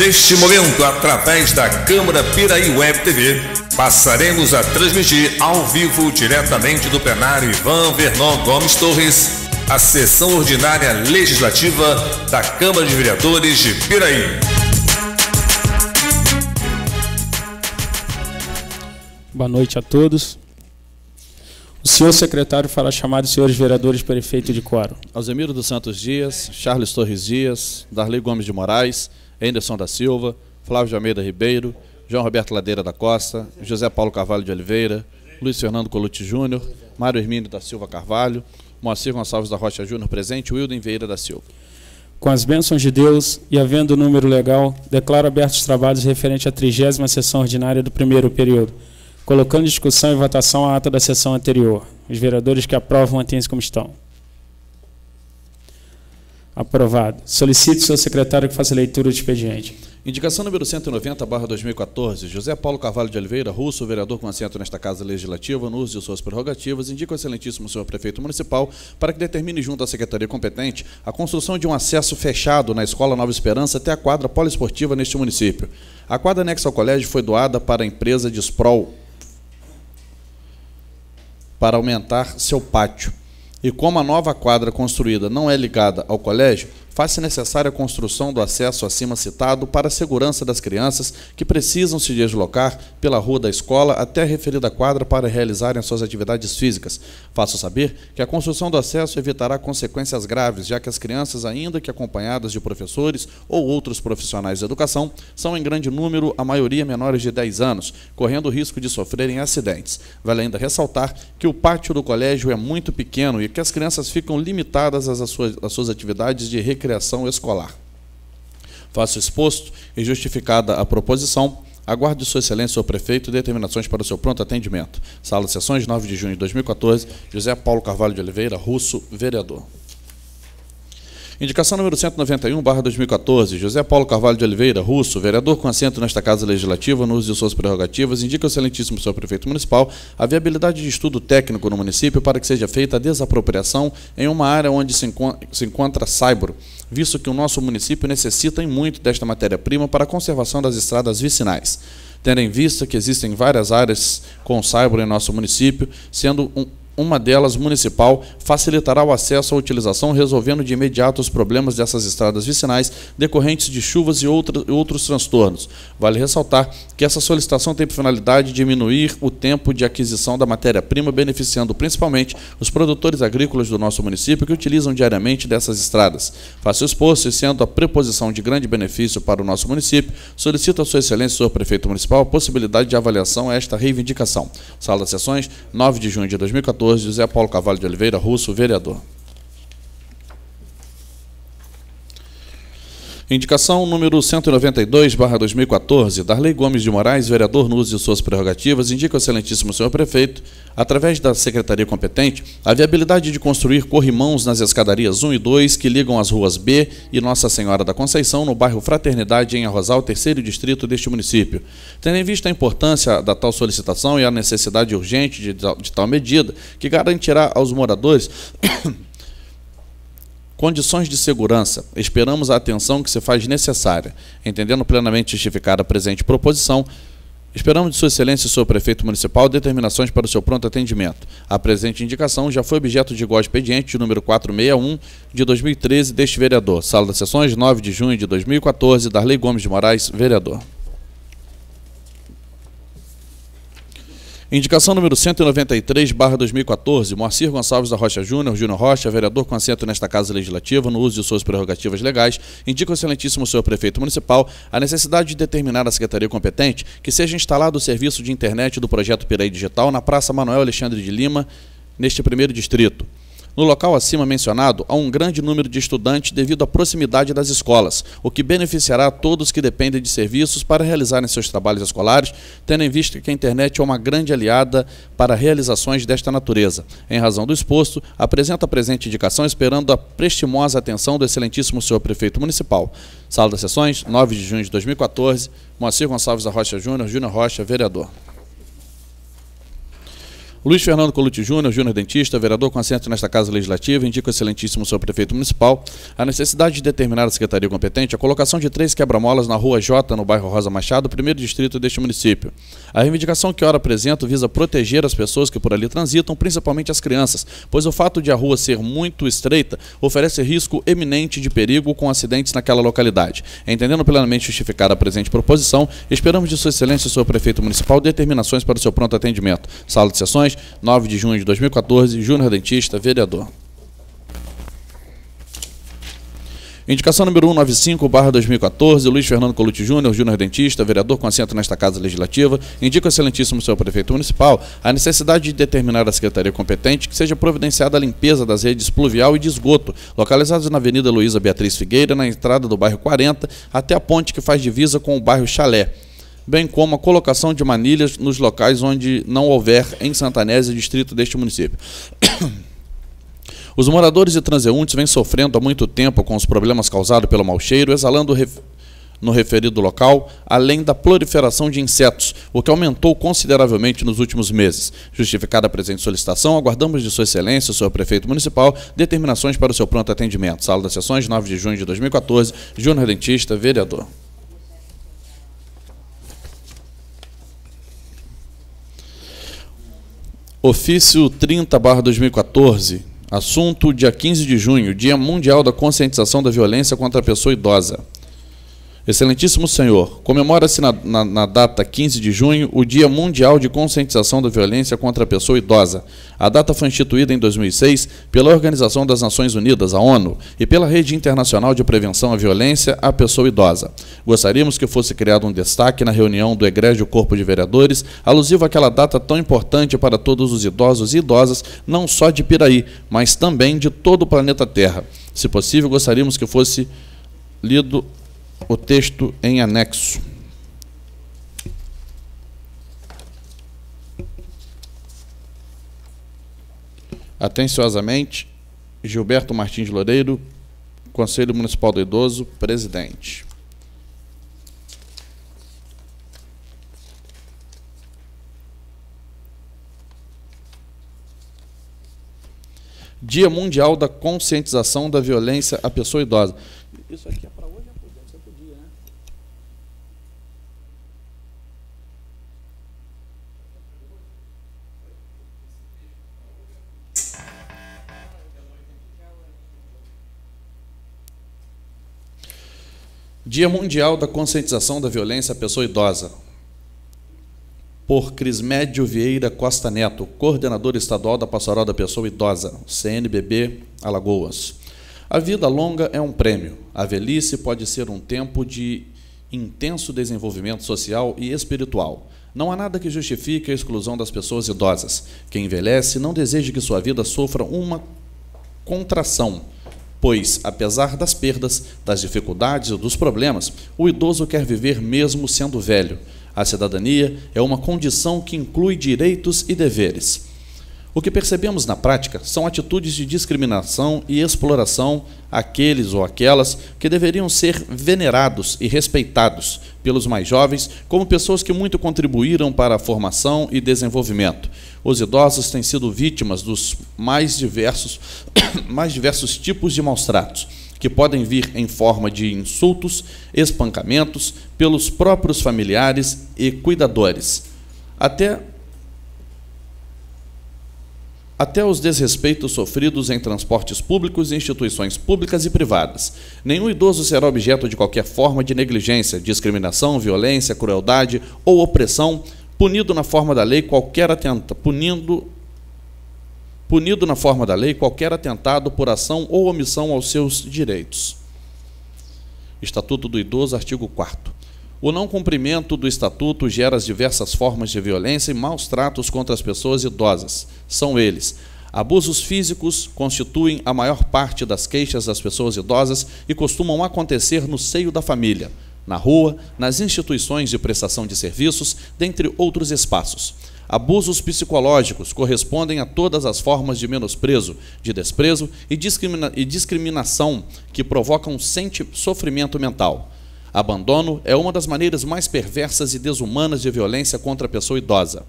Neste momento, através da Câmara Piraí Web TV, passaremos a transmitir ao vivo, diretamente do plenário Ivan Vernon Gomes Torres, a sessão ordinária legislativa da Câmara de Vereadores de Piraí. Boa noite a todos. O senhor secretário fará chamar os senhores vereadores para efeito de quórum. Alzemiro dos Santos Dias, Charles Torres Dias, Darley Gomes de Moraes, Henderson da Silva, Flávio de Almeida Ribeiro, João Roberto Ladeira da Costa, José Paulo Carvalho de Oliveira, Luiz Fernando Colucci Júnior, Mário Hermínio da Silva Carvalho, Moacir Gonçalves da Rocha Júnior presente, Wilden Vieira da Silva. Com as bênçãos de Deus e havendo o número legal, declaro abertos os trabalhos referente à 30ª sessão ordinária do primeiro período, colocando em discussão e votação a ata da sessão anterior. Os vereadores que aprovam mantêm-se como estão. Aprovado. Solicito ao senhor secretário que faça a leitura do expediente. Indicação número 190/2014, José Paulo Carvalho de Oliveira, Russo, vereador com assento nesta Casa Legislativa, no uso de suas prerrogativas, indica ao excelentíssimo senhor prefeito municipal para que determine junto à secretaria competente a construção de um acesso fechado na Escola Nova Esperança até a quadra poliesportiva neste município. A quadra anexa ao colégio foi doada para a empresa de Sprol para aumentar seu pátio. E como a nova quadra construída não é ligada ao colégio, faz-se necessária a construção do acesso acima citado para a segurança das crianças que precisam se deslocar pela rua da escola até a referida quadra para realizarem suas atividades físicas. Faço saber que a construção do acesso evitará consequências graves, já que as crianças, ainda que acompanhadas de professores ou outros profissionais de educação, são em grande número, a maioria menores de 10 anos, correndo o risco de sofrerem acidentes. Vale ainda ressaltar que o pátio do colégio é muito pequeno e que as crianças ficam limitadas às suas atividades de recreação escolar. Faço exposto e justificada a proposição, aguardo de sua excelência, senhor prefeito, determinações para o seu pronto atendimento. Sala de Sessões, 9 de junho de 2014, José Paulo Carvalho de Oliveira, Russo, vereador. Indicação número 191/2014, José Paulo Carvalho de Oliveira, Russo, vereador com assento nesta Casa Legislativa, no uso de suas prerrogativas, indica ao excelentíssimo senhor prefeito municipal a viabilidade de estudo técnico no município para que seja feita a desapropriação em uma área onde se encontra Saibro, visto que o nosso município necessita em muito desta matéria-prima para a conservação das estradas vicinais. Tendo em vista que existem várias áreas com Saibro em nosso município, sendo uma delas municipal, facilitará o acesso à utilização, resolvendo de imediato os problemas dessas estradas vicinais decorrentes de chuvas e outros transtornos. Vale ressaltar que essa solicitação tem por finalidade diminuir o tempo de aquisição da matéria-prima, beneficiando principalmente os produtores agrícolas do nosso município que utilizam diariamente dessas estradas. Faço exposto e, sendo a preposição de grande benefício para o nosso município, solicito a sua excelência, senhor prefeito municipal, a possibilidade de avaliação a esta reivindicação. Sala de Sessões, 9 de junho de 2014, José Paulo Carvalho de Oliveira, Russo, vereador. Indicação número 192/2014, Darley Gomes de Moraes, vereador no uso de suas prerrogativas, indica ao excelentíssimo senhor prefeito, através da secretaria competente, a viabilidade de construir corrimãos nas escadarias 1 e 2 que ligam as ruas B e Nossa Senhora da Conceição, no bairro Fraternidade, em Arrozal, terceiro distrito deste município. Tendo em vista a importância da tal solicitação e a necessidade urgente de tal medida, que garantirá aos moradores condições de segurança, esperamos a atenção que se faz necessária. Entendendo plenamente justificada a presente proposição, esperamos de sua excelência, senhor prefeito municipal, determinações para o seu pronto atendimento. A presente indicação já foi objeto de igual expediente de número 461 de 2013 deste vereador. Sala das Sessões, 9 de junho de 2014, Darley Gomes de Moraes, vereador. Indicação número 193/2014, Moacir Gonçalves da Rocha Júnior, Júnior Rocha, vereador com assento nesta Casa Legislativa, no uso de suas prerrogativas legais, indica ao excelentíssimo senhor prefeito municipal a necessidade de determinar à secretaria competente que seja instalado o serviço de internet do projeto Piraí Digital na Praça Manuel Alexandre de Lima, neste primeiro distrito. No local acima mencionado, há um grande número de estudantes devido à proximidade das escolas, o que beneficiará a todos que dependem de serviços para realizarem seus trabalhos escolares, tendo em vista que a internet é uma grande aliada para realizações desta natureza. Em razão do exposto, apresento a presente indicação esperando a prestimosa atenção do excelentíssimo senhor prefeito municipal. Sala das Sessões, 9 de junho de 2014, Moacir Gonçalves da Rocha Júnior, Júnior Rocha, vereador. Luiz Fernando Colucci Júnior, Júnior Dentista, vereador com assento nesta Casa Legislativa, indica o excelentíssimo senhor prefeito municipal a necessidade de determinar a secretaria competente a colocação de 3 quebra-molas na Rua J, no bairro Rosa Machado, primeiro distrito deste município. A reivindicação que ora apresento visa proteger as pessoas que por ali transitam, principalmente as crianças, pois o fato de a rua ser muito estreita oferece risco eminente de perigo com acidentes naquela localidade. Entendendo plenamente justificada a presente proposição, esperamos de sua excelência, senhor prefeito municipal, determinações para o seu pronto atendimento. Sala de sessões, 9 de junho de 2014, Júnior Dentista, vereador. Indicação número 195/2014, Luiz Fernando Colucci Júnior, Júnior Dentista, vereador com assento nesta Casa Legislativa, indica o excelentíssimo senhor prefeito municipal a necessidade de determinar a secretaria competente que seja providenciada a limpeza das redes pluvial e de esgoto, localizadas na Avenida Luísa Beatriz Figueira, na entrada do bairro 40, até a ponte que faz divisa com o bairro Chalé, bem como a colocação de manilhas nos locais onde não houver em Santanésia, distrito deste município. Os moradores e transeuntes vêm sofrendo há muito tempo com os problemas causados pelo mau cheiro, exalando no referido local, além da proliferação de insetos, o que aumentou consideravelmente nos últimos meses. Justificada a presente solicitação, aguardamos de sua excelência, senhor prefeito municipal, determinações para o seu pronto atendimento. Sala das sessões, 9 de junho de 2014, Júnior Dentista, vereador. Ofício 30/2014, assunto dia 15 de junho, Dia Mundial da Conscientização da Violência contra a Pessoa Idosa. Excelentíssimo senhor, comemora-se na data 15 de junho o Dia Mundial de Conscientização da Violência contra a Pessoa Idosa. A data foi instituída em 2006 pela Organização das Nações Unidas, a ONU, e pela Rede Internacional de Prevenção à Violência à Pessoa Idosa. Gostaríamos que fosse criado um destaque na reunião do Egrégio Corpo de Vereadores, alusivo àquela data tão importante para todos os idosos e idosas, não só de Piraí, mas também de todo o planeta Terra. Se possível, gostaríamos que fosse lido o texto em anexo. Atenciosamente, Gilberto Martins Loureiro, Conselho Municipal do Idoso, presidente. Dia Mundial da Conscientização da Violência à Pessoa Idosa. Isso aqui é para hoje, você podia, né? Dia Mundial da Conscientização da Violência à Pessoa Idosa. Por Crismédio Vieira Costa Neto, coordenador estadual da Pastoral da Pessoa Idosa, CNBB, Alagoas. A vida longa é um prêmio. A velhice pode ser um tempo de intenso desenvolvimento social e espiritual. Não há nada que justifique a exclusão das pessoas idosas. Quem envelhece não deseja que sua vida sofra uma contração, pois, apesar das perdas, das dificuldades e dos problemas, o idoso quer viver mesmo sendo velho. A cidadania é uma condição que inclui direitos e deveres. O que percebemos na prática são atitudes de discriminação e exploração àqueles ou aquelas que deveriam ser venerados e respeitados pelos mais jovens como pessoas que muito contribuíram para a formação e desenvolvimento. Os idosos têm sido vítimas dos mais diversos tipos de maus-tratos, que podem vir em forma de insultos, espancamentos pelos próprios familiares e cuidadores, até os desrespeitos sofridos em transportes públicos e instituições públicas e privadas. Nenhum idoso será objeto de qualquer forma de negligência, discriminação, violência, crueldade ou opressão, punido na forma da lei qualquer atentado por ação ou omissão aos seus direitos. Estatuto do Idoso, artigo 4º. O não cumprimento do Estatuto gera as diversas formas de violência e maus tratos contra as pessoas idosas. São eles: abusos físicos constituem a maior parte das queixas das pessoas idosas e costumam acontecer no seio da família, na rua, nas instituições de prestação de serviços, dentre outros espaços. Abusos psicológicos correspondem a todas as formas de menosprezo, de desprezo e discriminação que provocam sofrimento mental. Abandono é uma das maneiras mais perversas e desumanas de violência contra a pessoa idosa.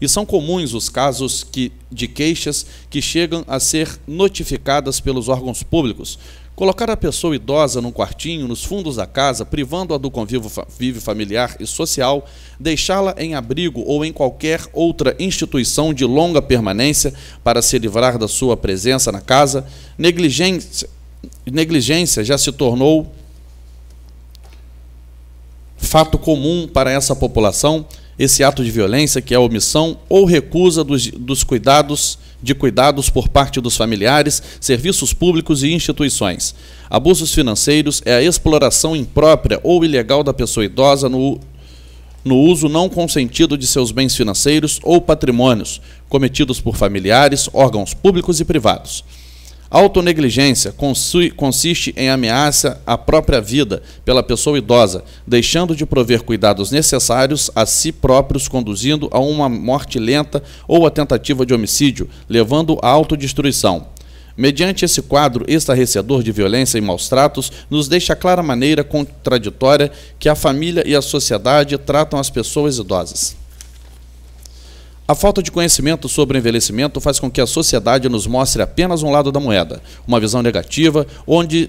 e são comuns os casos de queixas que chegam a ser notificadas pelos órgãos públicos. Colocar a pessoa idosa num quartinho, nos fundos da casa, privando-a do convívio familiar e social, deixá-la em abrigo ou em qualquer outra instituição de longa permanência para se livrar da sua presença na casa, negligência já se tornou fato comum para essa população, esse ato de violência, que é a omissão ou recusa dos cuidados por parte dos familiares, serviços públicos e instituições. Abusos financeiros é a exploração imprópria ou ilegal da pessoa idosa no uso não consentido de seus bens financeiros ou patrimônios, cometidos por familiares, órgãos públicos e privados. Autonegligência consiste em ameaça à própria vida pela pessoa idosa, deixando de prover cuidados necessários a si próprios, conduzindo a uma morte lenta ou a tentativa de homicídio, levando à autodestruição. Mediante esse quadro estarrecedor de violência e maus-tratos, nos deixa a clara maneira contraditória que a família e a sociedade tratam as pessoas idosas. A falta de conhecimento sobre o envelhecimento faz com que a sociedade nos mostre apenas um lado da moeda, uma visão negativa, onde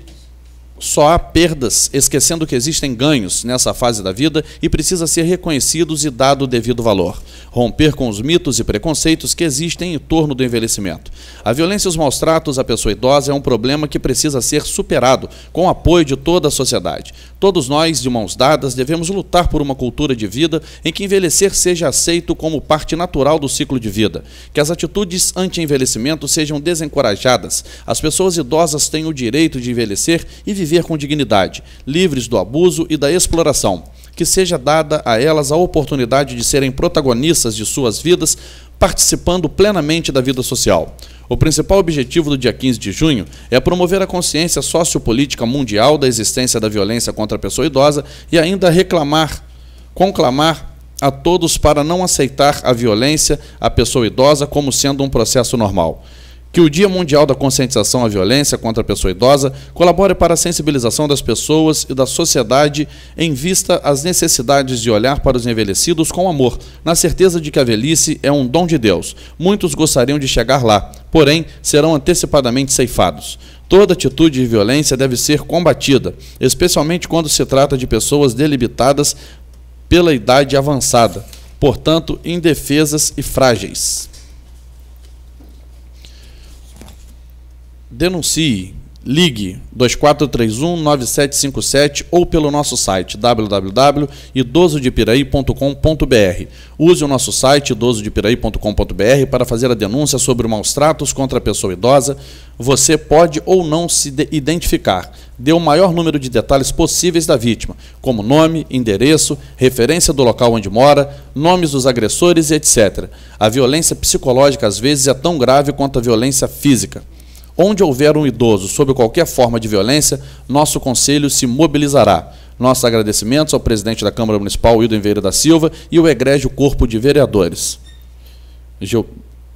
só há perdas, esquecendo que existem ganhos nessa fase da vida e precisa ser reconhecidos e dado o devido valor. Romper com os mitos e preconceitos que existem em torno do envelhecimento. A violência e os maus-tratos à pessoa idosa é um problema que precisa ser superado com o apoio de toda a sociedade. Todos nós, de mãos dadas, devemos lutar por uma cultura de vida em que envelhecer seja aceito como parte natural do ciclo de vida. Que as atitudes anti-envelhecimento sejam desencorajadas. As pessoas idosas têm o direito de envelhecer e viver com dignidade, livres do abuso e da exploração. Que seja dada a elas a oportunidade de serem protagonistas de suas vidas, participando plenamente da vida social. O principal objetivo do dia 15 de junho é promover a consciência sociopolítica mundial da existência da violência contra a pessoa idosa e ainda conclamar a todos para não aceitar a violência à pessoa idosa como sendo um processo normal. Que o Dia Mundial da Conscientização à Violência contra a Pessoa Idosa colabore para a sensibilização das pessoas e da sociedade em vista às necessidades de olhar para os envelhecidos com amor, na certeza de que a velhice é um dom de Deus. Muitos gostariam de chegar lá, porém serão antecipadamente ceifados. Toda atitude de violência deve ser combatida, especialmente quando se trata de pessoas debilitadas pela idade avançada, portanto indefesas e frágeis. Denuncie, ligue 2431-9757 ou pelo nosso site www.idosodepiraí.com.br. Use o nosso site idosodepiraí.com.br para fazer a denúncia sobre maus-tratos contra a pessoa idosa. Você pode ou não se identificar. Dê o maior número de detalhes possíveis da vítima, como nome, endereço, referência do local onde mora, nomes dos agressores e etc. A violência psicológica às vezes é tão grave quanto a violência física. Onde houver um idoso sob qualquer forma de violência, nosso Conselho se mobilizará. Nossos agradecimentos ao presidente da Câmara Municipal, Wildon Vieira da Silva, e ao egrégio Corpo de Vereadores.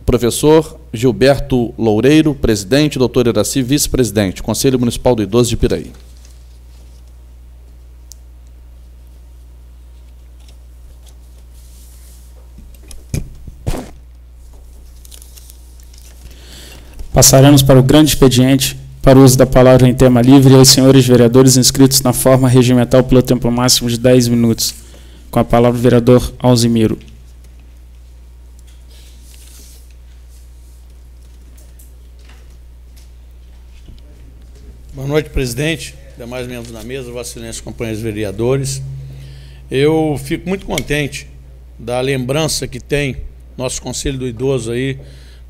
Professor Gilberto Loureiro, presidente, doutor Iraci, vice-presidente, Conselho Municipal do Idoso de Piraí. Passaremos para o grande expediente, para o uso da palavra em tema livre, aos senhores vereadores inscritos na forma regimental pelo tempo máximo de 10 minutos. Com a palavra o vereador Alzimiro. Boa noite, presidente, demais membros da mesa, Vossa Excelência, companheiros vereadores. Eu fico muito contente da lembrança que tem nosso Conselho do Idoso aí,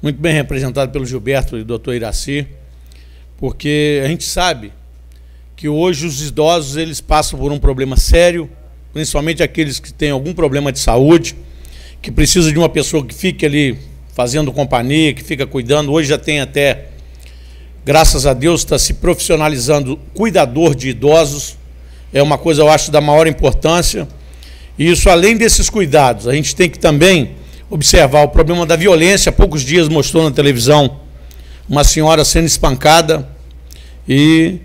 muito bem representado pelo Gilberto e doutor Iraci, porque a gente sabe que hoje os idosos eles passam por um problema sério, principalmente aqueles que têm algum problema de saúde, que precisa de uma pessoa que fique ali fazendo companhia, que fica cuidando. Hoje já tem até, graças a Deus, está se profissionalizando cuidador de idosos, é uma coisa, eu acho, da maior importância. E isso, além desses cuidados, a gente tem que também observar o problema da violência. Há poucos dias mostrou na televisão uma senhora sendo espancada e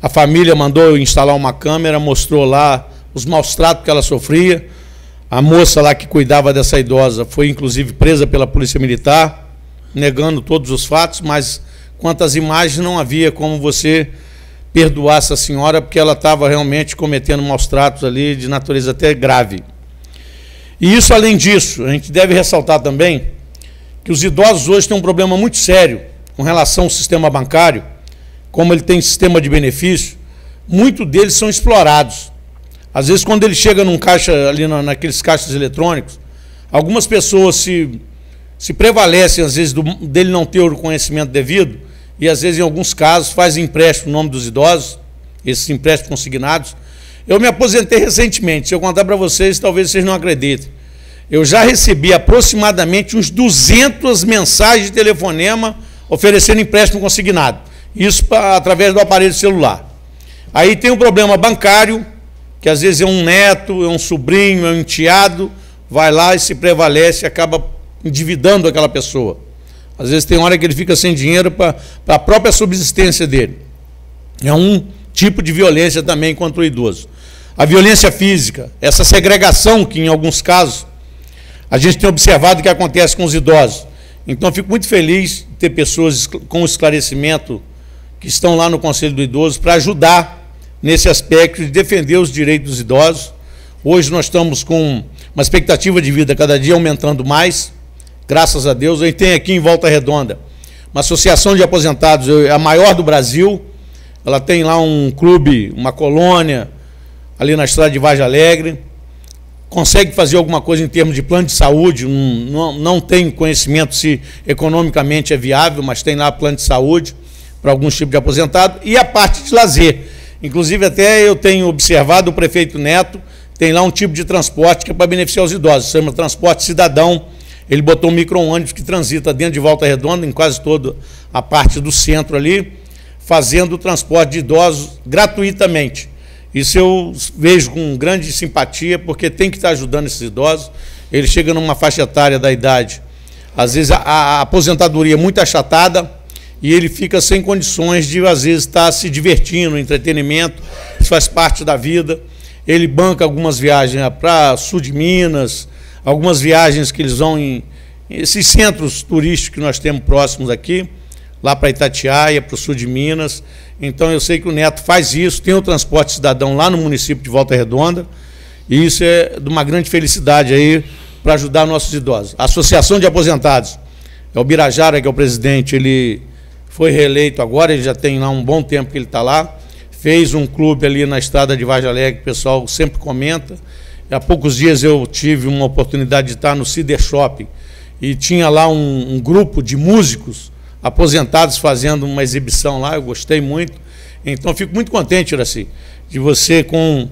a família mandou instalar uma câmera, mostrou lá os maus tratos que ela sofria. A moça lá que cuidava dessa idosa foi, inclusive, presa pela Polícia Militar, negando todos os fatos, mas quanto às imagens, não havia como você perdoar essa senhora, porque ela estava realmente cometendo maus tratos ali, de natureza até grave. E isso, além disso, a gente deve ressaltar também que os idosos hoje têm um problema muito sério com relação ao sistema bancário, como ele tem sistema de benefício, muitos deles são explorados. Às vezes, quando ele chega num caixa, ali naqueles caixas eletrônicos, algumas pessoas se prevalecem, às vezes, dele não ter o conhecimento devido, e às vezes, em alguns casos, faz empréstimo no nome dos idosos, esses empréstimos consignados. Eu me aposentei recentemente, se eu contar para vocês, talvez vocês não acreditem. Eu já recebi aproximadamente uns 200 mensagens de telefonema oferecendo empréstimo consignado. Isso através do aparelho celular. Aí tem um problema bancário, que às vezes é um neto, é um sobrinho, é um enteado, vai lá e se prevalece e acaba endividando aquela pessoa. Às vezes tem hora que ele fica sem dinheiro para a própria subsistência dele. É um tipo de violência também contra o idoso. A violência física, essa segregação que em alguns casos a gente tem observado que acontece com os idosos. Então eu fico muito feliz de ter pessoas com esclarecimento que estão lá no Conselho do Idoso para ajudar nesse aspecto de defender os direitos dos idosos. Hoje nós estamos com uma expectativa de vida cada dia aumentando mais, graças a Deus. A gente tem aqui em Volta Redonda uma associação de aposentados, a maior do Brasil. Ela tem lá um clube, uma colônia, ali na estrada de Vargem Alegre. Consegue fazer alguma coisa em termos de plano de saúde, não tem conhecimento se economicamente é viável, mas tem lá plano de saúde para alguns tipos de aposentado, e a parte de lazer. Inclusive, até eu tenho observado o prefeito Neto, tem lá um tipo de transporte que é para beneficiar os idosos, se chama transporte cidadão. Ele botou um micro-ônibus que transita dentro de Volta Redonda, em quase toda a parte do centro ali, fazendo o transporte de idosos gratuitamente. Isso eu vejo com grande simpatia, porque tem que estar ajudando esses idosos. Ele chega numa faixa etária da idade, às vezes a aposentadoria é muito achatada, e ele fica sem condições de, às vezes, estar se divertindo, entretenimento, isso faz parte da vida. Ele banca algumas viagens para sul de Minas, algumas viagens que eles vão em esses centros turísticos que nós temos próximos aqui, lá para Itatiaia, para o sul de Minas. Então eu sei que o Neto faz isso, tem o transporte cidadão lá no município de Volta Redonda, e isso é de uma grande felicidade aí para ajudar nossos idosos. A Associação de Aposentados, é o Birajara, que é o presidente, ele foi reeleito agora, ele já tem lá um bom tempo que ele está lá, fez um clube ali na estrada de Vargem Alegre, que o pessoal sempre comenta. Há poucos dias eu tive uma oportunidade de estar no Cider Shopping, e tinha lá um grupo de músicos aposentados fazendo uma exibição lá, eu gostei muito. Então eu fico muito contente, Iraci, de você com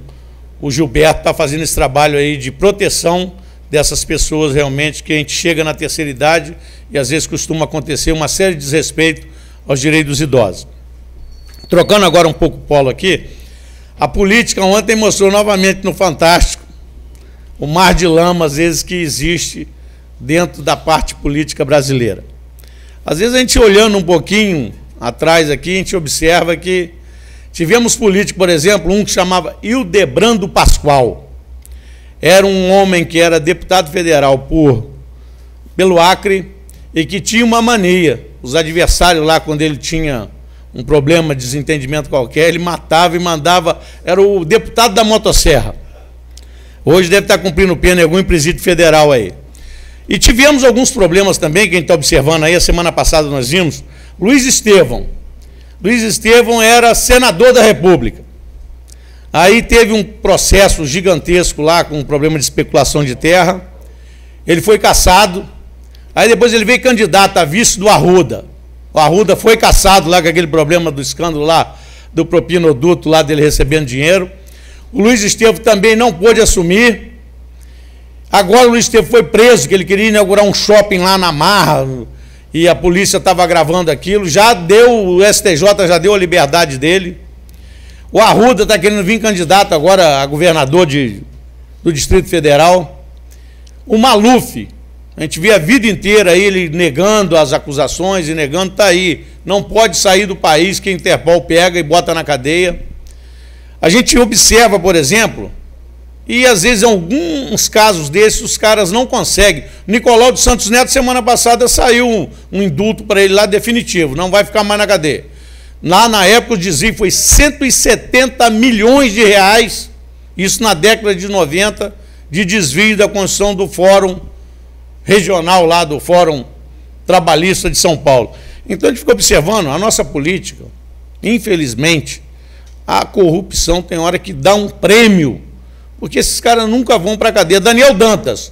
o Gilberto estar fazendo esse trabalho aí de proteção dessas pessoas realmente, que a gente chega na terceira idade e às vezes costuma acontecer uma série de desrespeito aos direitos dos idosos. Trocando agora um pouco o polo aqui, a política ontem mostrou novamente no Fantástico o mar de lama, às vezes, que existe dentro da parte política brasileira. Às vezes a gente olhando um pouquinho atrás aqui, a gente observa que tivemos políticos, por exemplo, um que chamava Hildebrando Pascoal. Era um homem que era deputado federal pelo Acre e que tinha uma mania. Os adversários lá, quando ele tinha um problema, desentendimento qualquer, ele matava e mandava, era o deputado da motosserra. Hoje deve estar cumprindo pena em algum presídio federal aí. E tivemos alguns problemas também, que a gente está observando aí, a semana passada nós vimos, Luiz Estevão. Luiz Estevão era senador da República. Aí teve um processo gigantesco lá, com um problema de especulação de terra, ele foi cassado, aí depois ele veio candidato a vice do Arruda. O Arruda foi cassado lá com aquele problema do escândalo lá, do propinoduto lá dele recebendo dinheiro. O Luiz Estevão também não pôde assumir. Agora o Luiz Estevão foi preso, que ele queria inaugurar um shopping lá na Marra, e a polícia estava gravando aquilo. Já deu, o STJ já deu a liberdade dele. O Arruda está querendo vir candidato agora a governador do Distrito Federal. O Maluf, a gente vê a vida inteira aí ele negando as acusações e negando, está aí. Não pode sair do país, que a Interpol pega e bota na cadeia. A gente observa, por exemplo, e às vezes em alguns casos desses os caras não conseguem. Nicolau dos Santos Neto, semana passada, saiu um indulto para ele lá definitivo, não vai ficar mais na cadeia. Lá na época o desvio foi 170 milhões de reais, isso na década de 90, de desvio da construção do Fórum Regional lá, do Fórum Trabalhista de São Paulo. Então a gente fica observando a nossa política, infelizmente, a corrupção tem hora que dá um prêmio, porque esses caras nunca vão para a cadeia. Daniel Dantas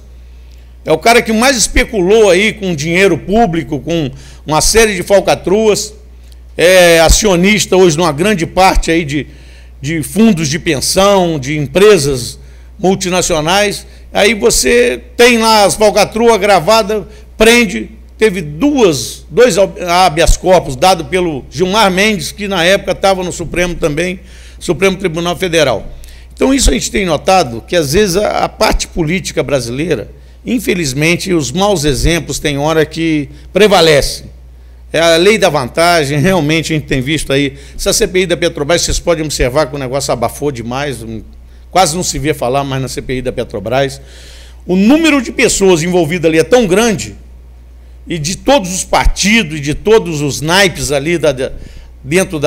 é o cara que mais especulou aí com dinheiro público, com uma série de falcatruas, é acionista hoje numa grande parte aí de fundos de pensão, de empresas multinacionais. Aí você tem lá as falcatruas gravadas, prende. Teve dois habeas corpus dados pelo Gilmar Mendes, que na época estava no Supremo também, Supremo Tribunal Federal. Então isso a gente tem notado, que às vezes a parte política brasileira, infelizmente, os maus exemplos tem hora que prevalecem. É a lei da vantagem, realmente a gente tem visto aí, essa CPI da Petrobras, vocês podem observar que o negócio abafou demais, quase não se vê falar mais na CPI da Petrobras. O número de pessoas envolvidas ali é tão grande, e de todos os partidos, e de todos os naipes ali dentro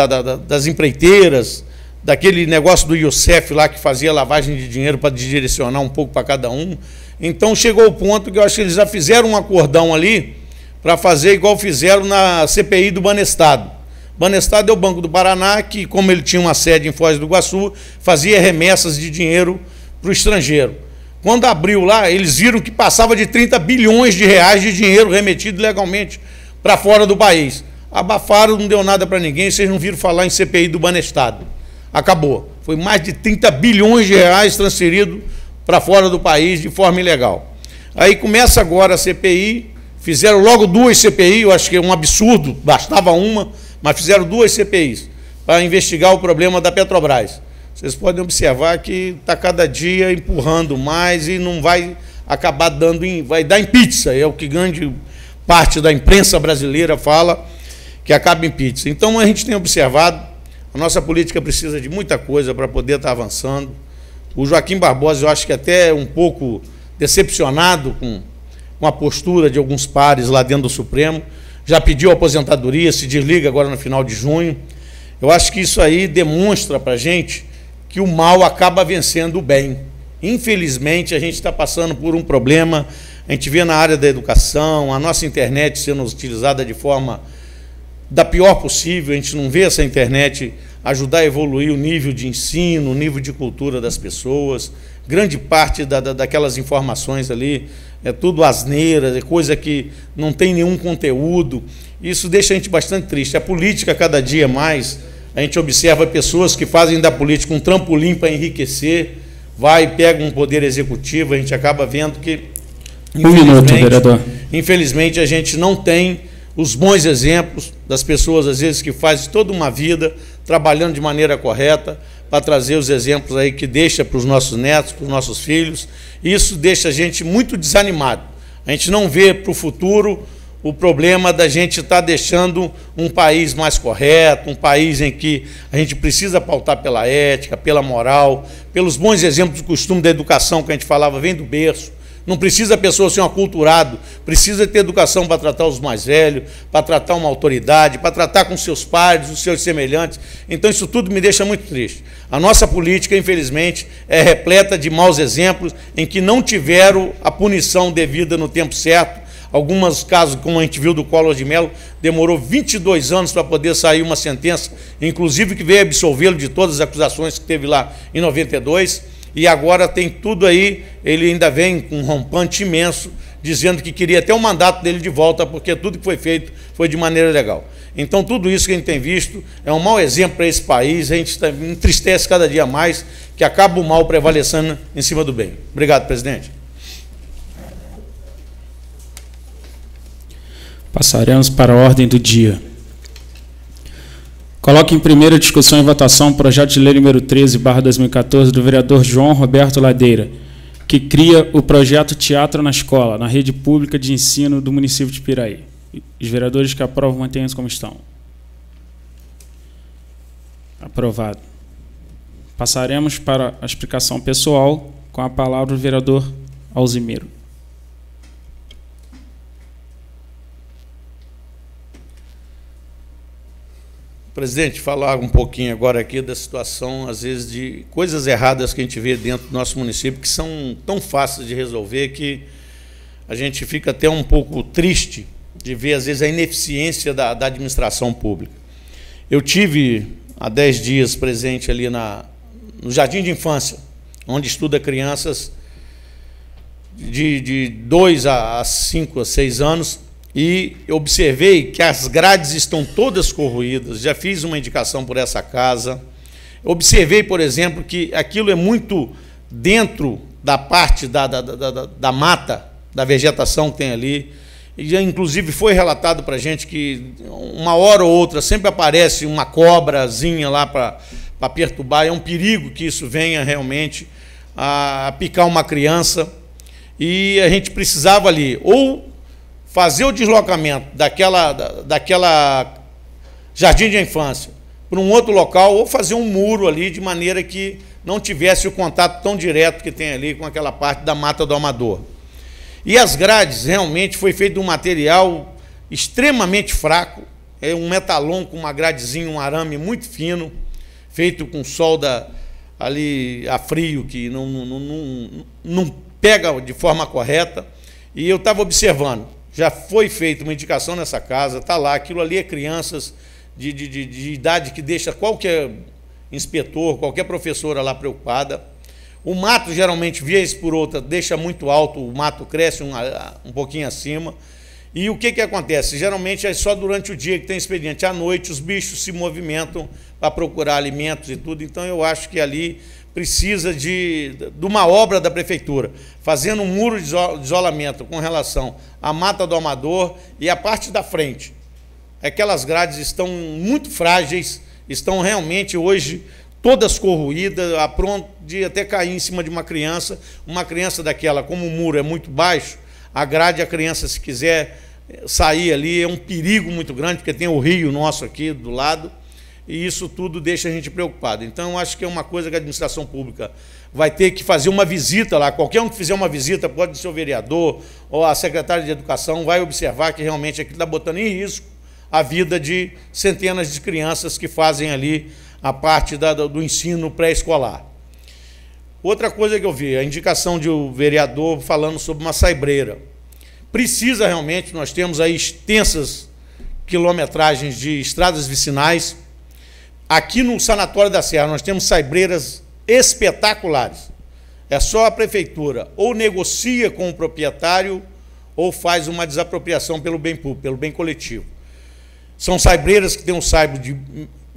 das empreiteiras, daquele negócio do Youssef lá que fazia lavagem de dinheiro para direcionar um pouco para cada um. Então chegou o ponto que eu acho que eles já fizeram um acordão ali para fazer igual fizeram na CPI do Banestado. Banestado é o Banco do Paraná, que, como ele tinha uma sede em Foz do Iguaçu, fazia remessas de dinheiro para o estrangeiro. Quando abriu lá, eles viram que passava de 30 bilhões de reais de dinheiro remetido legalmente para fora do país. Abafaram, não deu nada para ninguém, vocês não viram falar em CPI do Banestado. Acabou. Foi mais de 30 bilhões de reais transferidos para fora do país de forma ilegal. Aí começa agora a CPI, fizeram logo duas CPI, eu acho que é um absurdo, bastava uma, mas fizeram duas CPIs para investigar o problema da Petrobras. Vocês podem observar que está cada dia empurrando mais e não vai acabar dando, vai dar em pizza, é o que grande parte da imprensa brasileira fala, que acaba em pizza. Então a gente tem observado, a nossa política precisa de muita coisa para poder estar avançando. O Joaquim Barbosa, eu acho que até um pouco decepcionado com a postura de alguns pares lá dentro do Supremo, já pediu aposentadoria, se desliga agora no final de junho. Eu acho que isso aí demonstra para a gente que o mal acaba vencendo o bem. Infelizmente, a gente está passando por um problema, a gente vê na área da educação, a nossa internet sendo utilizada de forma da pior possível, a gente não vê essa internet ajudar a evoluir o nível de ensino, o nível de cultura das pessoas. Grande parte daquelas informações ali é tudo asneira, é coisa que não tem nenhum conteúdo. Isso deixa a gente bastante triste. A política, cada dia mais, a gente observa pessoas que fazem da política um trampolim para enriquecer, vai e pega um poder executivo, a gente acaba vendo que, infelizmente, a gente não tem os bons exemplos das pessoas, às vezes, que fazem toda uma vida trabalhando de maneira correta, para trazer os exemplos aí que deixa para os nossos netos, para os nossos filhos. Isso deixa a gente muito desanimado. A gente não vê para o futuro o problema da gente estar deixando um país mais correto, um país em que a gente precisa pautar pela ética, pela moral, pelos bons exemplos do costume da educação que a gente falava, vem do berço. Não precisa a pessoa ser um aculturado, precisa ter educação para tratar os mais velhos, para tratar uma autoridade, para tratar com seus pares, os seus semelhantes. Então isso tudo me deixa muito triste. A nossa política, infelizmente, é repleta de maus exemplos em que não tiveram a punição devida no tempo certo. Alguns casos, como a gente viu do Collor de Mello, demorou 22 anos para poder sair uma sentença, inclusive que veio absolvê-lo de todas as acusações que teve lá em 92, e agora tem tudo aí, ele ainda vem com um rompante imenso, dizendo que queria até o mandato dele de volta, porque tudo que foi feito foi de maneira legal. Então, tudo isso que a gente tem visto é um mau exemplo para esse país, a gente entristece cada dia mais, que acaba o mal prevalecendo em cima do bem. Obrigado, presidente. Passaremos para a ordem do dia. Coloque em primeira discussão e votação o projeto de lei número 13/2014 do vereador João Roberto Ladeira, que cria o projeto Teatro na Escola, na rede pública de ensino do município de Piraí. Os vereadores que aprovam, mantenham-se como estão. Aprovado. Passaremos para a explicação pessoal Com a palavra o vereador Alzimiro. Presidente, falar um pouquinho agora aqui da situação, às vezes, de coisas erradas que a gente vê dentro do nosso município, que são tão fáceis de resolver que a gente fica até um pouco triste de ver, às vezes, a ineficiência da administração pública. Eu tive, há 10 dias, presente ali no Jardim de Infância, onde estuda crianças de 2 a 5 a 6 anos, e eu observei que as grades estão todas corroídas. Já fiz uma indicação por essa casa. Observei, por exemplo, que aquilo é muito dentro da parte da mata, da vegetação que tem ali. E já, inclusive, foi relatado para a gente que uma hora ou outra sempre aparece uma cobrazinha lá para perturbar. É um perigo que isso venha realmente a picar uma criança. E a gente precisava ali ou fazer o deslocamento daquela jardim de infância para um outro local, ou fazer um muro ali de maneira que não tivesse o contato tão direto que tem ali com aquela parte da Mata do Amador. E as grades realmente foi feito de um material extremamente fraco, é um metalon com uma gradezinha, um arame muito fino, feito com solda ali a frio, que não pega de forma correta. E eu estava observando, já foi feita uma indicação nessa casa, está lá, aquilo ali é crianças de idade que deixa qualquer inspetor, qualquer professora lá preocupada. O mato, geralmente, vez por outra, deixa muito alto, o mato cresce um pouquinho acima. E o que acontece? Geralmente é só durante o dia que tem expediente. À noite, os bichos se movimentam para procurar alimentos e tudo. Então, eu acho que ali precisa de uma obra da prefeitura, fazendo um muro de isolamento com relação à Mata do Amador e a parte da frente. Aquelas grades estão muito frágeis, estão realmente hoje todas corroídas, a pronto de até cair em cima de uma criança daquela, como o muro é muito baixo, a grade, a criança, se quiser sair ali, é um perigo muito grande, porque tem o rio nosso aqui do lado, e isso tudo deixa a gente preocupado. Então, eu acho que é uma coisa que a administração pública vai ter que fazer uma visita lá. Qualquer um que fizer uma visita, pode ser o vereador ou a secretária de Educação, vai observar que realmente aquilo está botando em risco a vida de centenas de crianças que fazem ali a parte do ensino pré-escolar. Outra coisa que eu vi, a indicação de um vereador falando sobre uma saibreira. Precisa realmente, nós temos aí extensas quilometragens de estradas vicinais. Aqui no Sanatório da Serra nós temos saibreiras espetaculares. É só a prefeitura ou negocia com o proprietário ou faz uma desapropriação pelo bem público, pelo bem coletivo. São saibreiras que têm um saibo de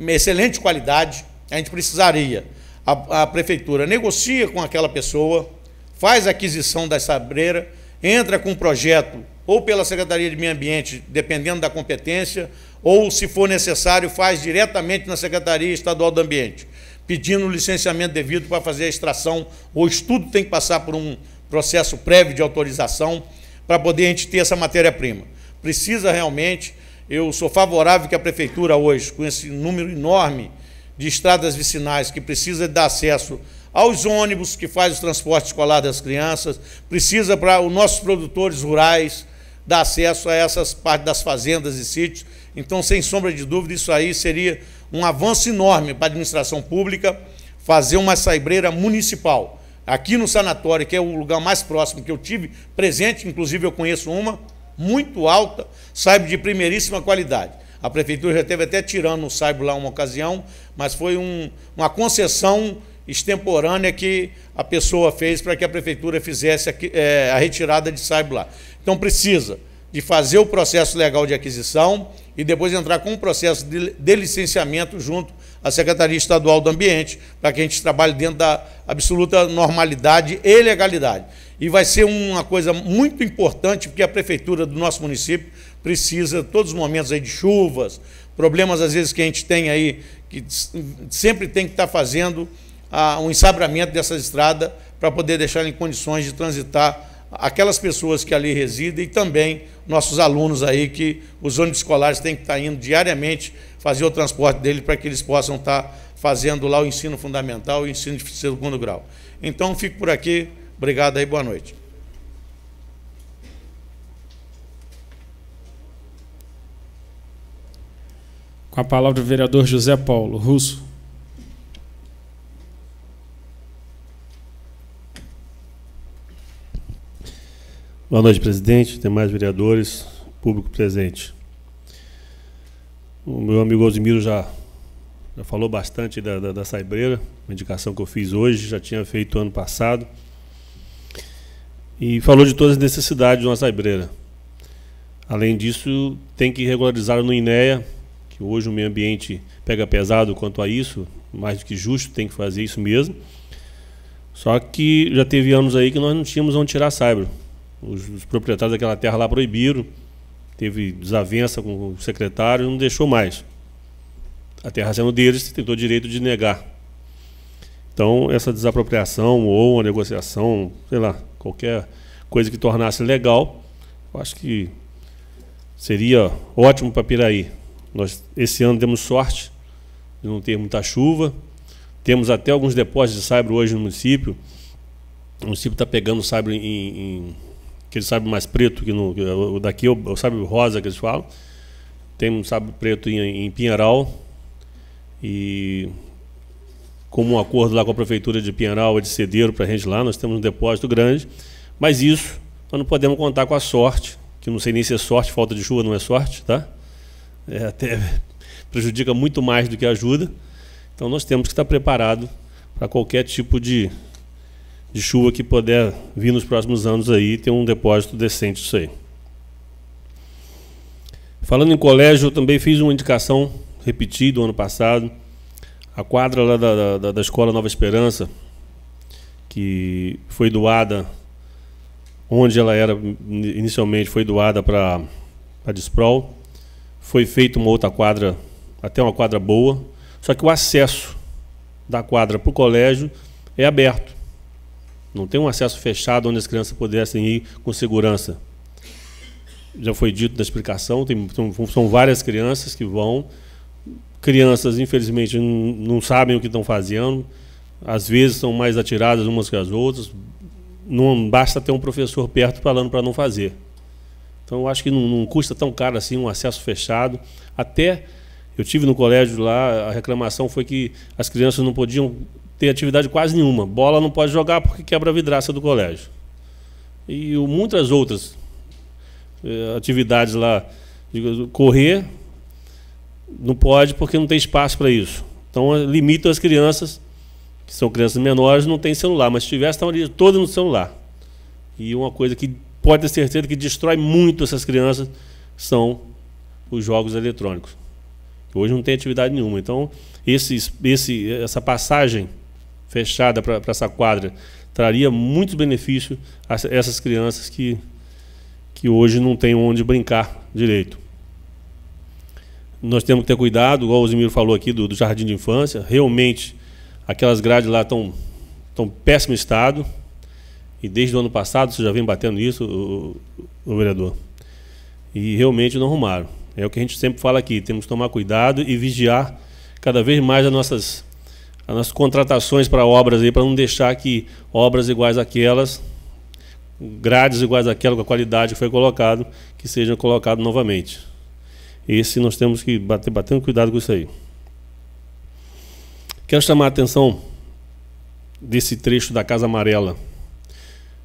excelente qualidade. A gente precisaria, a prefeitura negocia com aquela pessoa, faz a aquisição da saibreira, entra com um projeto ou pela Secretaria de Meio Ambiente, dependendo da competência, ou, se for necessário, faz diretamente na Secretaria Estadual do Ambiente, pedindo o licenciamento devido para fazer a extração. O estudo tem que passar por um processo prévio de autorização para poder a gente ter essa matéria-prima. Precisa realmente, eu sou favorável que a prefeitura hoje, com esse número enorme de estradas vicinais, que precisa dar acesso aos ônibus que faz o transporte escolar das crianças, precisa para os nossos produtores rurais dar acesso a essas partes das fazendas e sítios. Então, sem sombra de dúvida, isso aí seria um avanço enorme para a administração pública, fazer uma saibreira municipal. Aqui no sanatório, que é o lugar mais próximo que eu tive presente, inclusive eu conheço uma, muito alta, saibo de primeiríssima qualidade. A prefeitura já esteve até tirando o saibo lá uma ocasião, mas foi uma concessão extemporânea que a pessoa fez para que a prefeitura fizesse a retirada de saibo lá. Então, precisa de fazer o processo legal de aquisição e depois entrar com um processo de licenciamento junto à Secretaria Estadual do Ambiente, para que a gente trabalhe dentro da absoluta normalidade e legalidade. E vai ser uma coisa muito importante, porque a prefeitura do nosso município precisa, todos os momentos aí de chuvas, problemas às vezes que a gente tem aí, que sempre tem que estar fazendo um ensabramento dessas estradas para poder deixar em condições de transitar aquelas pessoas que ali residem e também nossos alunos aí, que os ônibus escolares têm que estar indo diariamente fazer o transporte dele para que eles possam estar fazendo lá o ensino fundamental e o ensino de segundo grau. Então, fico por aqui. Obrigado aí, boa noite. Com a palavra o vereador José Paulo Russo. Boa noite, presidente, demais vereadores, público presente. O meu amigo Osimiro já falou bastante da saibreira, uma indicação que eu fiz hoje, já tinha feito ano passado, e falou de todas as necessidades de uma saibreira. Além disso, tem que regularizar no INEA, que hoje o meio ambiente pega pesado quanto a isso, mais do que justo, tem que fazer isso mesmo. Só que já teve anos aí que nós não tínhamos onde tirar a saibro. Os proprietários daquela terra lá proibiram, teve desavença com o secretário, não deixou mais. A terra sendo deles, tentou o direito de negar. Então, essa desapropriação ou uma negociação, sei lá, qualquer coisa que tornasse legal, eu acho que seria ótimo para Piraí. Nós, esse ano, temos sorte de não ter muita chuva, temos até alguns depósitos de saibro hoje no município. O município está pegando saibro aquele saibro mais preto, que o daqui é o saibro rosa que eles falam. Tem um saibro preto em Pinheiral, e como um acordo lá com a prefeitura de Pinheiral, eles cederam para a gente lá, nós temos um depósito grande, mas isso nós não podemos contar com a sorte, que não sei nem se é sorte, falta de chuva não é sorte, tá? Até prejudica muito mais do que ajuda. Então nós temos que estar preparados para qualquer tipo de chuva que puder vir nos próximos anos aí, ter um depósito decente disso aí. Falando em colégio, eu também fiz uma indicação repetida ano passado, a quadra lá da Escola Nova Esperança, que foi doada, onde ela era inicialmente, foi doada para a Disprol, foi feita uma outra quadra, até uma quadra boa, só que o acesso da quadra para o colégio é aberto. Não tem um acesso fechado onde as crianças pudessem ir com segurança. Já foi dito na explicação, são várias crianças que vão. Crianças, infelizmente, não sabem o que estão fazendo. Às vezes são mais atiradas umas que as outras. Não basta ter um professor perto falando para não fazer. Então, eu acho que não custa tão caro assim um acesso fechado. Até eu tive no colégio lá, a reclamação foi que as crianças não podiam ter atividade quase nenhuma. Bola não pode jogar porque quebra a vidraça do colégio. E muitas outras atividades lá, correr, não pode porque não tem espaço para isso. Então, limita as crianças, que são crianças menores, não tem celular, mas se tivesse, estão ali todas no celular. E uma coisa que pode ter certeza que destrói muito essas crianças são os jogos eletrônicos. Hoje não tem atividade nenhuma. Então, essa passagem fechada para essa quadra traria muitos benefícios a essas crianças que hoje não têm onde brincar direito. Nós temos que ter cuidado, igual o Zimiro falou aqui do jardim de infância, realmente aquelas grades lá estão em péssimo estado, e desde o ano passado você já vem batendo isso, o vereador, e realmente não arrumaram. É o que a gente sempre fala aqui, temos que tomar cuidado e vigiar cada vez mais as nossas contratações para obras aí, para não deixar que obras iguais àquelas, grades iguais àquela com a qualidade que foi colocado, que sejam colocadas novamente. Esse nós temos que batendo cuidado com isso aí. Quero chamar a atenção desse trecho da Casa Amarela.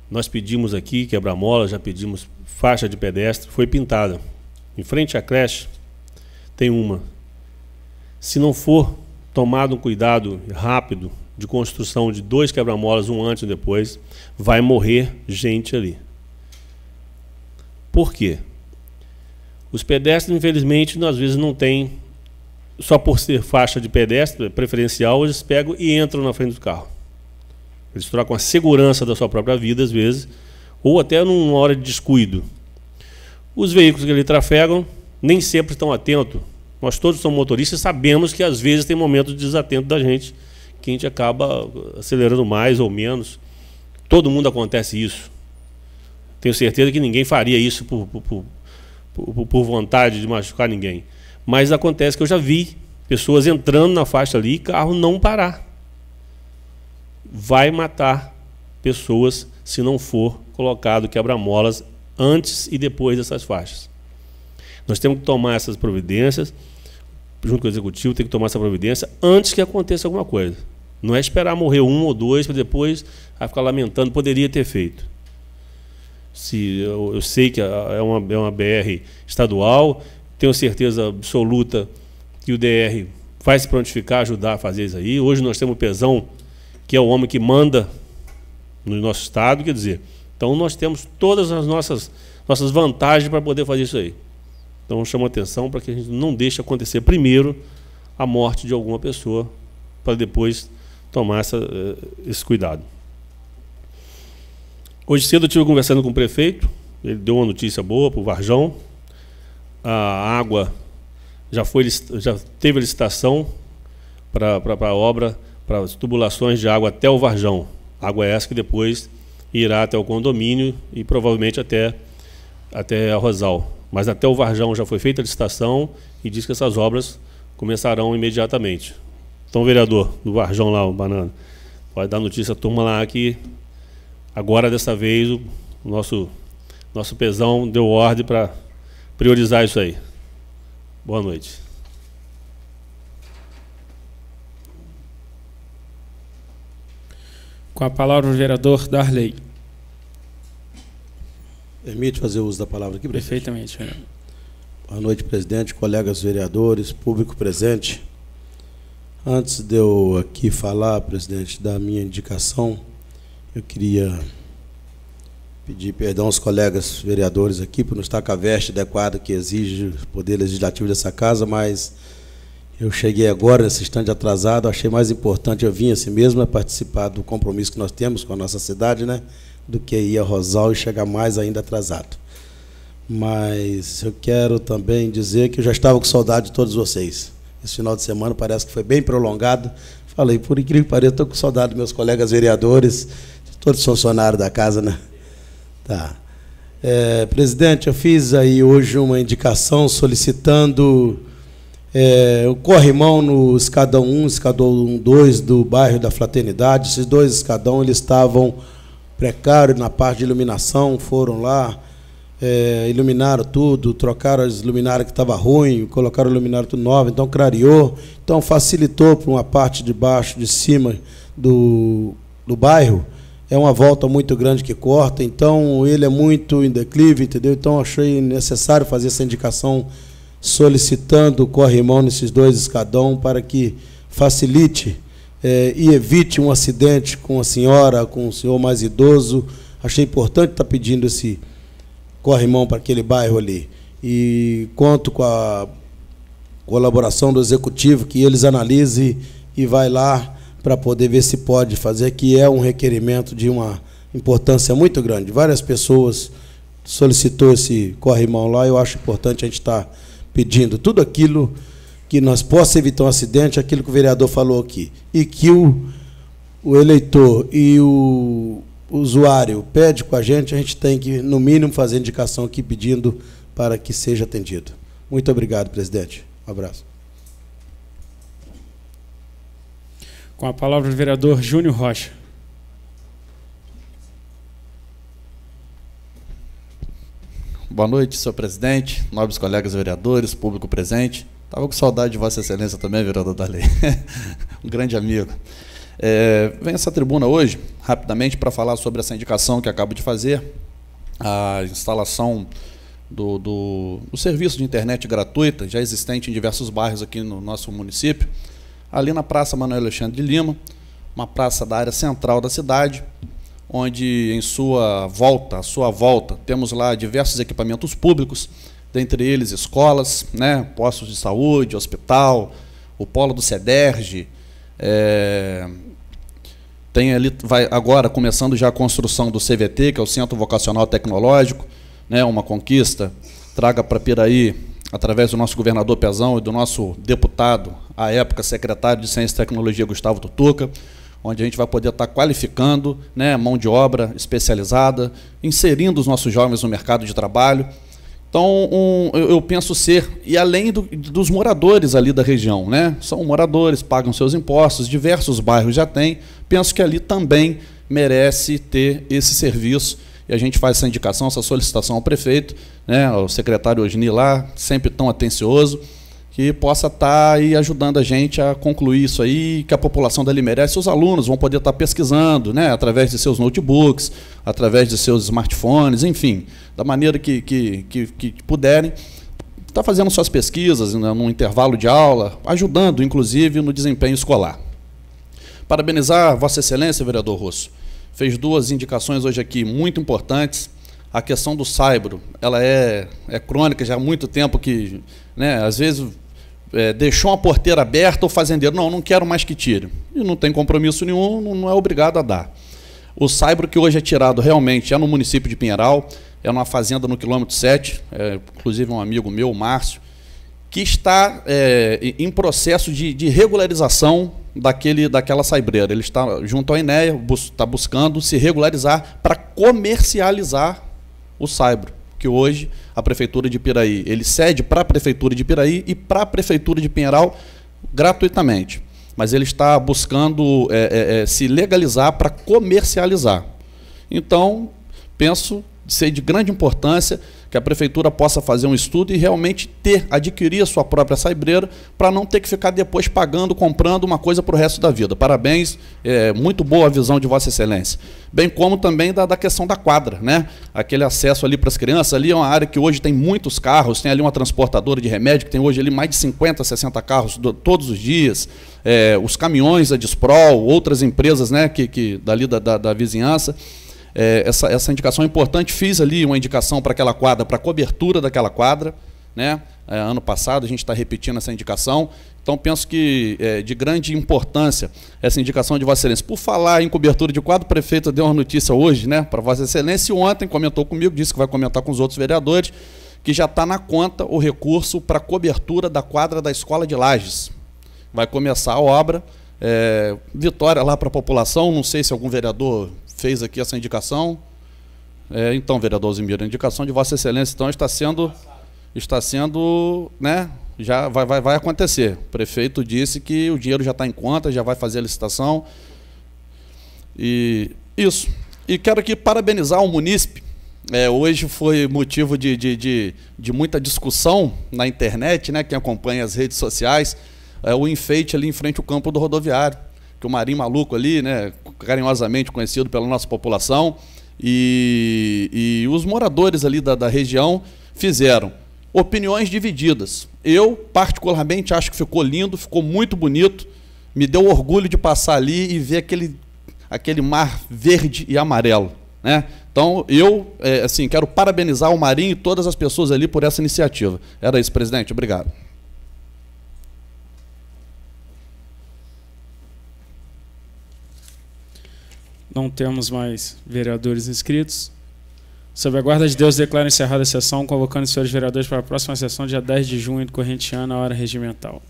Nós pedimos aqui quebra-mola, já pedimos faixa de pedestre, foi pintada. Em frente à creche tem uma. Se não for tomado um cuidado rápido de construção de 2 quebra-molas, um antes e um depois, vai morrer gente ali. Por quê? Os pedestres, infelizmente, às vezes não têm, só por ser faixa de pedestre preferencial, eles pegam e entram na frente do carro. Eles trocam a segurança da sua própria vida, às vezes, ou até numa hora de descuido. Os veículos que ali trafegam nem sempre estão atentos. Nós todos somos motoristas e sabemos que às vezes tem momentos de desatento da gente, que a gente acaba acelerando mais ou menos. Todo mundo acontece isso. Tenho certeza que ninguém faria isso por vontade de machucar ninguém. Mas acontece que eu já vi pessoas entrando na faixa ali e carro não parar. Vai matar pessoas se não for colocado quebra-molas antes e depois dessas faixas. Nós temos que tomar essas providências, junto com o Executivo, tem que tomar essa providência antes que aconteça alguma coisa. Não é esperar morrer um ou dois para depois ficar lamentando, poderia ter feito. Eu sei que é uma BR estadual, tenho certeza absoluta que o DR vai se prontificar, ajudar a fazer isso aí. Hoje nós temos o Pezão, que é o homem que manda no nosso estado, quer dizer, então nós temos todas as nossas vantagens para poder fazer isso aí. Então chamo a atenção para que a gente não deixe acontecer primeiro a morte de alguma pessoa, para depois tomar esse cuidado. Hoje cedo eu estive conversando com o prefeito, ele deu uma notícia boa para o Varjão. A água já teve licitação para a obra, para as tubulações de água até o Varjão. Água essa que depois irá até o condomínio e provavelmente até a Rosal. Mas até o Varjão já foi feita a licitação e diz que essas obras começarão imediatamente. Então, vereador do Varjão lá, o Banana, pode dar notícia à turma lá que agora, dessa vez, o nosso Pezão deu ordem para priorizar isso aí. Boa noite. Com a palavra o vereador Darley. Permite fazer uso da palavra aqui, presidente? Perfeitamente, vereador. Boa noite, presidente, colegas vereadores, público presente. Antes de eu aqui falar, presidente, da minha indicação, eu queria pedir perdão aos colegas vereadores aqui por não estar com a veste adequada que exige o poder legislativo dessa casa, mas eu cheguei agora, nesse instante atrasado, achei mais importante eu vir assim mesmo a participar do compromisso que nós temos com a nossa cidade, né, do que ir a Rosal e chegar mais ainda atrasado. Mas eu quero também dizer que eu já estava com saudade de todos vocês. Esse final de semana parece que foi bem prolongado. Falei, por incrível que pareça, estou com saudade dos meus colegas vereadores, de todos os funcionários da casa, né? Tá. Presidente, eu fiz aí hoje uma indicação solicitando o corrimão no escadão 1, escadão 2 do bairro da Fraternidade. Esses dois escadão eles estavam precários na parte de iluminação, foram lá, iluminaram tudo, trocaram as luminárias que estava ruim, colocaram a luminária tudo nova, então clareou, então facilitou para uma parte de baixo, de cima do bairro. É uma volta muito grande que corta, então ele é muito em declive, entendeu? Então achei necessário fazer essa indicação solicitando o corrimão nesses dois escadão para que facilite e evite um acidente com a senhora, com o senhor mais idoso. Achei importante estar pedindo esse corrimão para aquele bairro ali. E conto com a colaboração do Executivo, que eles analisem e vai lá para poder ver se pode fazer, que é um requerimento de uma importância muito grande. Várias pessoas solicitou esse corrimão lá, eu acho importante a gente estar pedindo tudo aquilo que nós possa evitar um acidente, aquilo que o vereador falou aqui, e que o eleitor e o usuário pede com a gente tem que, no mínimo, fazer indicação aqui pedindo para que seja atendido. Muito obrigado, presidente. Um abraço. Com a palavra o vereador Júnior Rocha. Boa noite, senhor presidente, nobres colegas vereadores, público presente. Estava com saudade de Vossa Excelência também, vereador Darley. Um grande amigo. Venho a essa tribuna hoje, rapidamente, para falar sobre essa indicação que acabo de fazer, a instalação do serviço de internet gratuita, já existente em diversos bairros aqui no nosso município, ali na Praça Manuel Alexandre de Lima, uma praça da área central da cidade, onde em sua volta, temos lá diversos equipamentos públicos, dentre eles escolas, né, postos de saúde, hospital, o polo do CEDERJ, tem ali, vai agora começando já a construção do CVT, que é o Centro Vocacional Tecnológico, né, uma conquista, traga para Piraí, através do nosso governador Pezão e do nosso deputado, à época secretário de Ciência e Tecnologia, Gustavo Tutuca, onde a gente vai poder estar qualificando, né, mão de obra especializada, inserindo os nossos jovens no mercado de trabalho, Então, eu penso ser, e além dos moradores ali da região, né? São moradores, pagam seus impostos, diversos bairros já têm, penso que ali também merece ter esse serviço, e a gente faz essa indicação, essa solicitação ao prefeito, né? Ao secretário Osni lá, sempre tão atencioso, que possa estar aí ajudando a gente a concluir isso aí, que a população dali merece. Os alunos vão poder estar pesquisando, né, através de seus notebooks, através de seus smartphones, enfim, da maneira que puderem, estar fazendo suas pesquisas, né, no intervalo de aula, ajudando, inclusive, no desempenho escolar. Parabenizar Vossa Excelência, vereador Russo. Fez 2 indicações hoje aqui muito importantes. A questão do saibro, ela é crônica já há muito tempo que, né, às vezes, deixou uma porteira aberta, o fazendeiro, não quero mais que tire. E não tem compromisso nenhum, não é obrigado a dar. O saibro que hoje é tirado realmente é no município de Pinheiral, é numa fazenda no quilômetro 7, inclusive um amigo meu, o Márcio, que está em processo de regularização daquela saibreira. Ele está junto ao INEA, está buscando se regularizar para comercializar o saibro, que hoje a Prefeitura de Piraí, ele cede para a Prefeitura de Piraí e para a Prefeitura de Pinheiral gratuitamente. Mas ele está buscando se legalizar para comercializar. Então, penso ser de grande importância que a Prefeitura possa fazer um estudo e realmente adquirir a sua própria saibreira para não ter que ficar depois pagando, comprando uma coisa para o resto da vida. Parabéns, muito boa a visão de Vossa Excelência. Bem como também da questão da quadra, né? Aquele acesso ali para as crianças, ali é uma área que hoje tem muitos carros, tem ali uma transportadora de remédio, que tem hoje ali mais de 50, 60 carros todos os dias, os caminhões da Disprol, outras empresas, né, dali da vizinhança. Essa indicação é importante. Fiz ali uma indicação para aquela quadra, para a cobertura daquela quadra, né? Ano passado a gente está repetindo essa indicação, então penso que é de grande importância essa indicação de Vossa Excelência. Por falar em cobertura de quadra, o prefeito deu uma notícia hoje, né, para Vossa Excelência, e ontem comentou comigo, disse que vai comentar com os outros vereadores, que já está na conta o recurso para a cobertura da quadra da Escola de Lages. Vai começar a obra, vitória lá para a população, não sei se algum vereador fez aqui essa indicação. Então, vereador Zimiro, a indicação de Vossa Excelência então está sendo, né, já vai acontecer. O prefeito disse que o dinheiro já está em conta, já vai fazer a licitação. E isso. E quero aqui parabenizar o munícipe. Hoje foi motivo de muita discussão na internet, né, quem acompanha as redes sociais, o enfeite ali em frente ao campo do rodoviário, que o Marinho Maluco ali, né, carinhosamente conhecido pela nossa população, e os moradores ali da região fizeram opiniões divididas. Eu, particularmente, acho que ficou lindo, ficou muito bonito, me deu orgulho de passar ali e ver aquele mar verde e amarelo, né? Então, eu assim, quero parabenizar o Marinho e todas as pessoas ali por essa iniciativa. Era isso, presidente. Obrigado. Não temos mais vereadores inscritos. Sob a guarda de Deus, declaro encerrada a sessão, convocando os senhores vereadores para a próxima sessão, dia 10 de junho do corrente ano, à hora regimental.